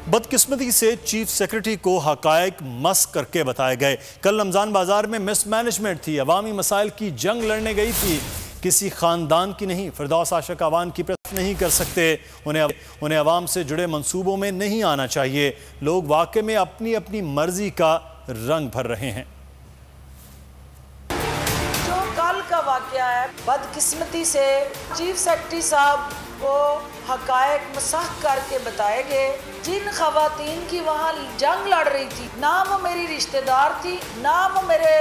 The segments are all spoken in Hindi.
बदकिस्मती से चीफ सेक्रेटरी को हकायक मस करके बताए गए। कल रमजान बाजार में मिसमैनेजमेंट थी, अवामी मसाइल की जंग लड़ने गई थी, किसी खानदान की नहीं। फिरदौस आशिक आवाम की प्रति नहीं कर सकते, उन्हें अवाम से जुड़े मंसूबों में नहीं आना चाहिए। लोग वाकई में अपनी अपनी मर्जी का रंग भर रहे हैं। जो कल का वाकया है, बदकिस्मती से चीफ सेक्रेटरी साहब को हकायक मसाह करके बताए गए। जिन खवातीन की वहाँ जंग लड़ रही थी, ना वो मेरी रिश्तेदार थी, ना वो मेरे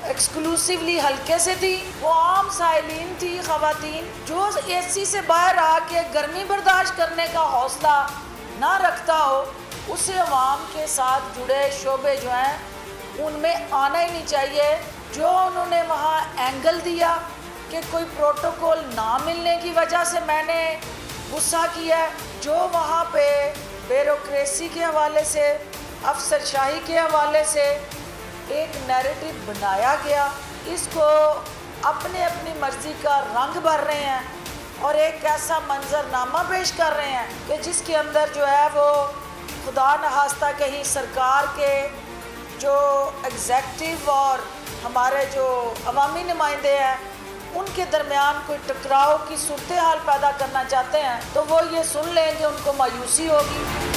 एक्सक्लूसिवली हल्के से थी, वो आम साइलिन थी खवातीन, जो एसी से बाहर आके गर्मी बर्दाश्त करने का हौसला ना रखता हो, उसे अवाम के साथ जुड़े शोबे जो हैं उनमें आना ही नहीं चाहिए। जो उन्होंने वहाँ एंगल दिया कि कोई प्रोटोकॉल ना मिलने की वजह से मैंने गुस्सा किया, जो वहाँ पे ब्यूरोक्रेसी के हवाले से, अफसरशाही के हवाले से एक नैरेटिव बनाया गया, इसको अपने अपनी मर्जी का रंग भर रहे हैं और एक ऐसा मंजरनामा पेश कर रहे हैं कि जिसके अंदर जो है वो खुदा नखास्ता कहीं सरकार के जो एग्जेक्टिव और हमारे जो अवामी नुमाइंदे हैं उनके दरमियान कोई टकराव की सूरत हाल पैदा करना चाहते हैं, तो वो ये सुन लेंगे, उनको मायूसी होगी।